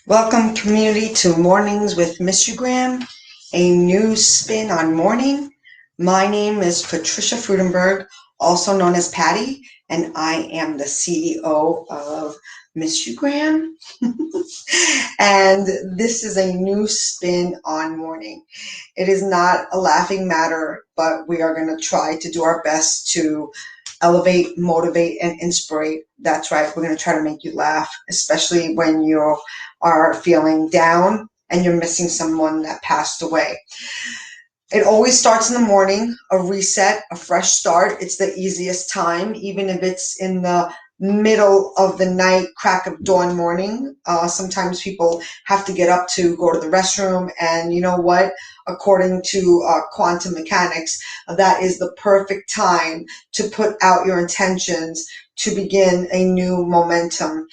Welcome, community, to Mornings with Miss Graham, a new spin on morning. My name is Patricia Freudenberg, also known as Patty, and I am the CEO of Miss Graham. And this is a new spin on morning. It is not a laughing matter, but we are going to try to do our best to elevate, motivate, and inspire. That's right. We're going to try to make you laugh, especially when you are feeling down and you're missing someone that passed away. It always starts in the morning, a reset, a fresh start. It's the easiest time, even if it's in the middle of the night, crack of dawn morning. Sometimes people have to get up to go to the restroom, and you know what? According to quantum mechanics, that is the perfect time to put out your intentions to begin a new momentum.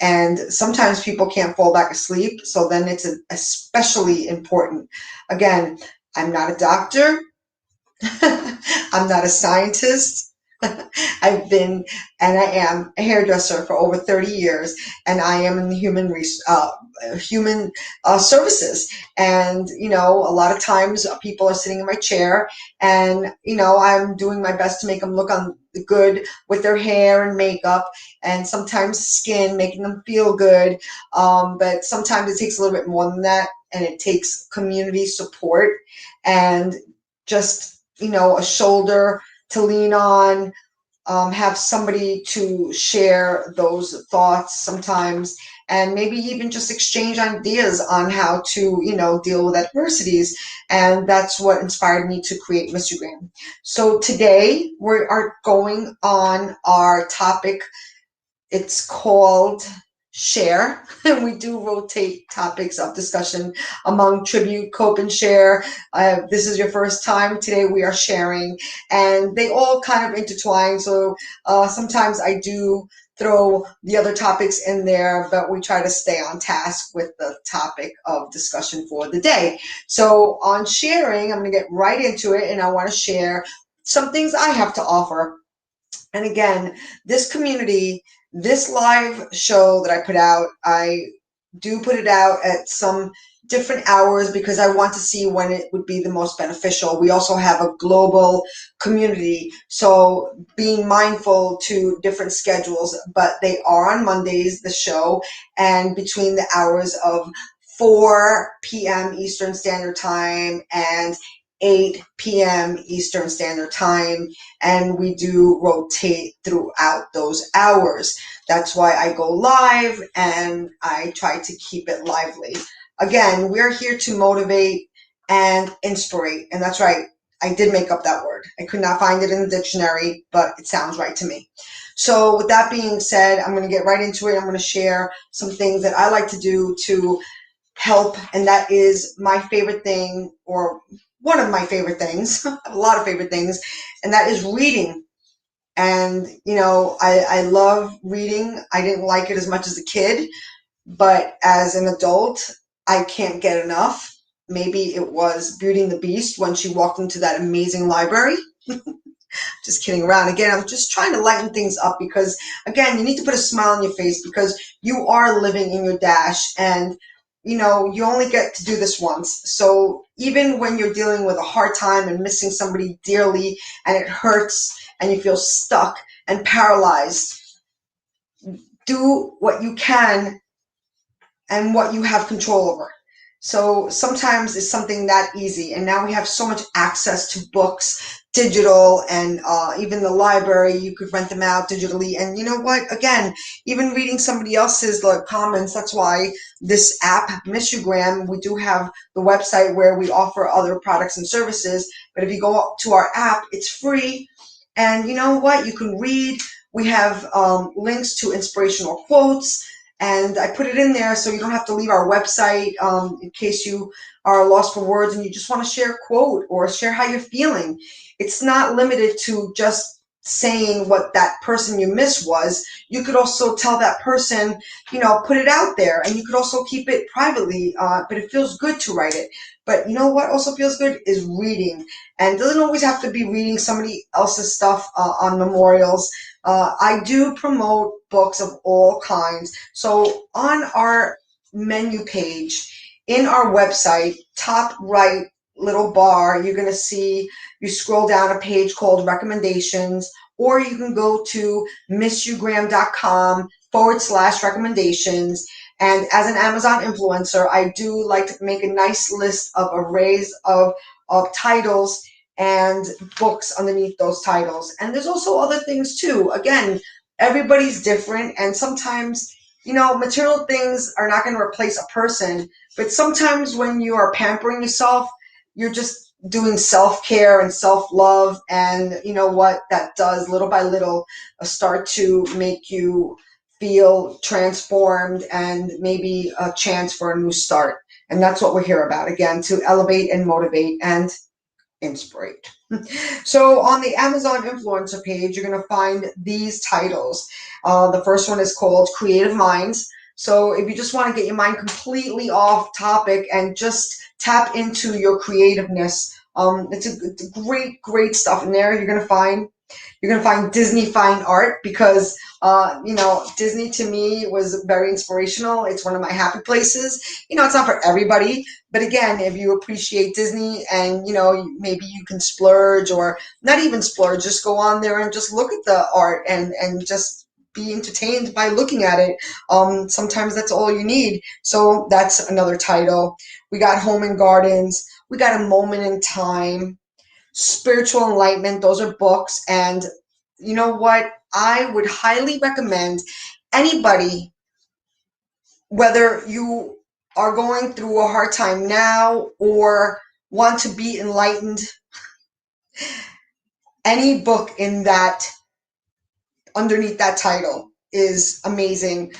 And sometimes people can't fall back asleep, so then it's especially important. Again, I'm not a doctor. I'm not a scientist. I've been and I am a hairdresser for over 30 years, and I am in the human services. And a lot of times people are sitting in my chair, and I'm doing my best to make them look on good with their hair and makeup, and sometimes skin, making them feel good. But sometimes it takes a little bit more than that, and it takes community support and just a shoulder to lean on, have somebody to share those thoughts sometimes, and maybe even just exchange ideas on how to, deal with adversities. And that's what inspired me to create Mr. Graham. So today we are going on our topic. It's called Share, and we do rotate topics of discussion among tribute, cope, and share. This is your first time. Today we are sharing, and they all kind of intertwine. So sometimes I do throw the other topics in there, but we try to stay on task with the topic of discussion for the day. So on sharing, I'm going to get right into it, and I want to share some things I have to offer. And again, this community, this live show that I put out, I do put it out at some different hours because I want to see when it would be the most beneficial. We also have a global community, so being mindful to different schedules, but they are on Mondays, the show, and between the hours of 4 p.m. Eastern Standard Time and 8 p.m. Eastern Standard Time, and we do rotate throughout those hours. That's why I go live, and I try to keep it lively. Again, we're here to motivate and inspire, and that's right. I did make up that word. I could not find it in the dictionary, but it sounds right to me. So with that being said, I'm going to get right into it. I'm going to share some things that I like to do to help, and that is my favorite thing, or one of my favorite things. I have a lot of favorite things, and that is reading. And I love reading. I didn't like it as much as a kid, but as an adult, I can't get enough. Maybe it was Beauty and the Beast when she walked into that amazing library. Just kidding around. Again, I'm just trying to lighten things up because, again, you need to put a smile on your face because you are living in your dash, and you only get to do this once. So even when you're dealing with a hard time and missing somebody dearly, and it hurts and you feel stuck and paralyzed, do what you can and what you have control over. So sometimes it's something that easy, and now we have so much access to books, digital, and even the library. You could rent them out digitally, and you know what? Again, even reading somebody else's comments. That's why this app, Instagram, we do have the website where we offer other products and services. But if you go up to our app, it's free, and you know what? You can read. We have links to inspirational quotes. And I put it in there so you don't have to leave our website in case you are lost for words and you just want to share a quote or share how you're feeling. It's not limited to just saying what that person you miss was. You could also tell that person, put it out there, and you could also keep it privately, but it feels good to write it. But you know what also feels good is reading. And it doesn't always have to be reading somebody else's stuff on memorials. I do promote books of all kinds. So on our menu page in our website, top right little bar, you're going to see, you scroll down a page called recommendations, or you can go to missyougraham.com/recommendations. And as an Amazon influencer, I do like to make a nice list of arrays of titles and books underneath those titles. And there's also other things too. Again, everybody's different, and sometimes, material things are not going to replace a person, but sometimes when you are pampering yourself, you're just doing self-care and self-love, and you know what that does little by little start to make you feel transformed and maybe a chance for a new start. And that's what we're here about, again, to elevate and motivate and inspirate. So on the Amazon influencer page, you're going to find these titles. The first one is called Creative Minds. So if you just want to get your mind completely off topic and just tap into your creativeness, it's a great stuff in there. You're going to find Disney fine art, because Disney to me was very inspirational. It's one of my happy places. It's not for everybody, but again, if you appreciate Disney and maybe you can splurge, or not even splurge, just go on there and just look at the art and just be entertained by looking at it. Sometimes that's all you need. So that's another title. We got Home and Gardens. We got A Moment in Time, Spiritual Enlightenment. Those are books. And you know what? I would highly recommend anybody, whether you are going through a hard time now or want to be enlightened, any book in that, underneath that title, is amazing.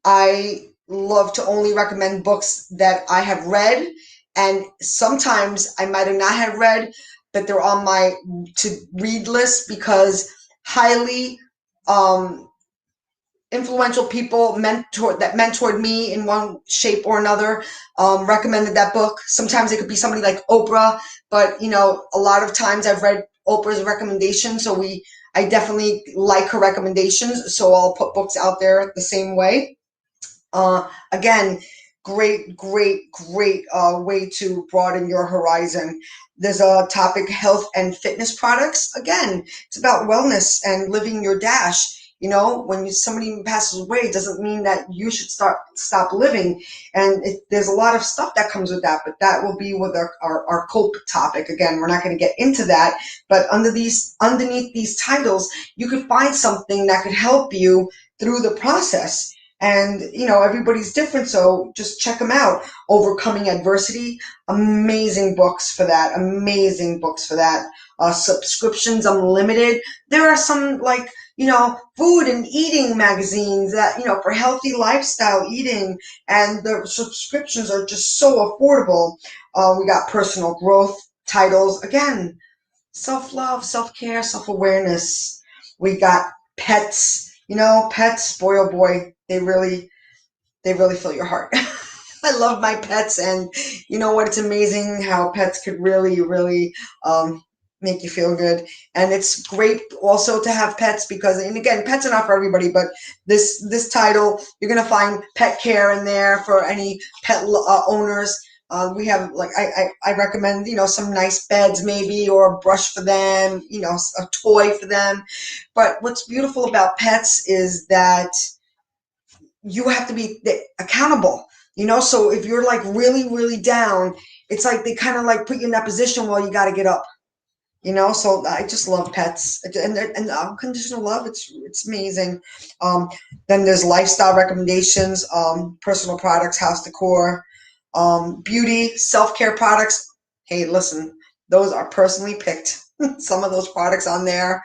I love to only recommend books that I have read, and sometimes I might have not have read, but they're on my to read list because highly influential people that mentored me in one shape or another recommended that book. Sometimes it could be somebody like Oprah, but a lot of times I've read Oprah's recommendations, so I definitely like her recommendations, so I'll put books out there the same way. Again, great way to broaden your horizon. There's a topic, health and fitness products. Again, it's about wellness and living your dash. When somebody passes away, it doesn't mean that you should stop living. And there's a lot of stuff that comes with that, but that will be with our cope topic. Again, we're not going to get into that, but underneath these titles, you could find something that could help you through the process. And, everybody's different, so just check them out. Overcoming Adversity, amazing books for that, Subscriptions Unlimited. There are some, like, food and eating magazines that, for healthy lifestyle eating, and the subscriptions are just so affordable. We got personal growth titles. Again, self-love, self-care, self-awareness. We got pets. Pets, boy oh boy, they really fill your heart. I love my pets, and you know what? It's amazing how pets could really make you feel good. And it's great also to have pets because, and again, pets are not for everybody, but this title, you're gonna find pet care in there for any pet owners. We have, like, I recommend, some nice beds maybe, or a brush for them, a toy for them. But what's beautiful about pets is that you have to be accountable, so if you're like really down, it's like they kind of like put you in that position while you got to get up, so I just love pets, and unconditional love. It's amazing. Then there's lifestyle recommendations, personal products, house decor, beauty, self-care products. Hey, listen, those are personally picked. Some of those products on there,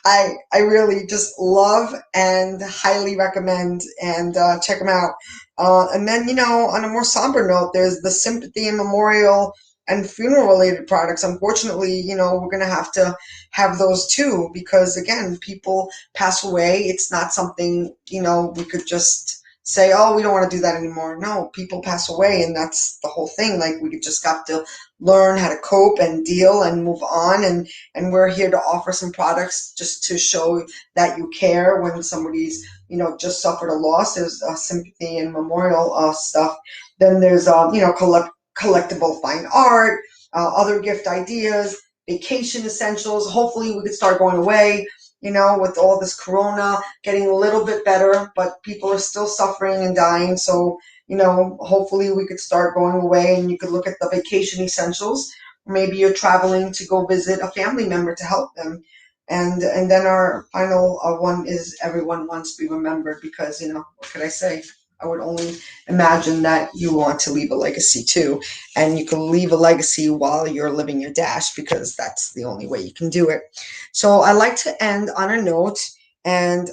I really just love and highly recommend, and check them out. And then, on a more somber note, there's the sympathy and memorial and funeral related products. Unfortunately, we're going to have those too, because again, people pass away. It's not something, we could just say, oh, we don't want to do that anymore. No, people pass away, and that's the whole thing. Like, we just got to learn how to cope and deal and move on, and we're here to offer some products just to show that you care when somebody's just suffered a loss. There's sympathy and memorial stuff. Then there's collectible fine art, other gift ideas, vacation essentials. Hopefully we could start going away, with all this corona getting a little bit better, but people are still suffering and dying. So, hopefully we could start going away and you could look at the vacation essentials. Maybe you're traveling to go visit a family member to help them. And then our final one is everyone wants to be remembered because, what could I say? I would only imagine that you want to leave a legacy too. And you can leave a legacy while you're living your dash because that's the only way you can do it. So I like to end on a note. And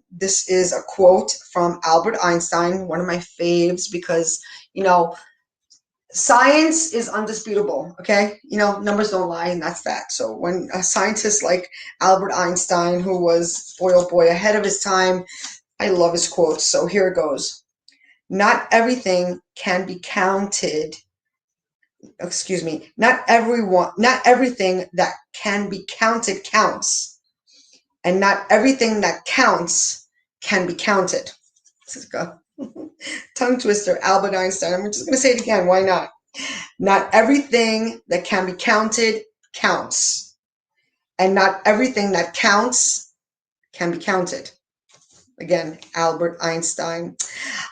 this is a quote from Albert Einstein, one of my faves, because, science is undisputable, okay? Numbers don't lie, and that's that. So when a scientist like Albert Einstein, who was, boy oh boy, ahead of his time, I love his quotes. So here it goes. Not everything can be counted. Excuse me. Not everything that can be counted counts. And not everything that counts can be counted. This is a tongue twister, Albert Einstein. I'm just going to say it again. Why not? Not everything that can be counted counts. And not everything that counts can be counted. Again, Albert Einstein.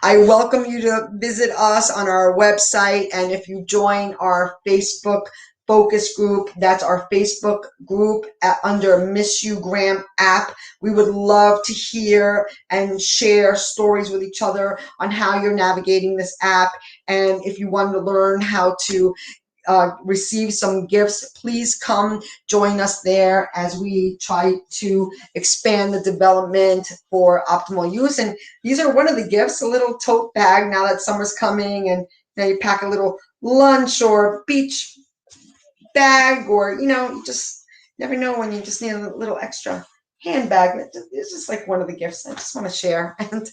I welcome you to visit us on our website. And if you join our Facebook focus group, that's our Facebook group under Miss You Graham app. We would love to hear and share stories with each other on how you're navigating this app. And if you want to learn how to receive some gifts, please come join us there as we try to expand the development for optimal use. And these are one of the gifts, a little tote bag now that summer's coming, and you pack a little lunch or beach bag, or you just never know when you just need a little extra handbag. It's just like one of the gifts I just want to share. And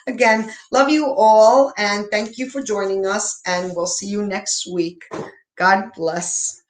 again, love you all and thank you for joining us, and we'll see you next week. God bless.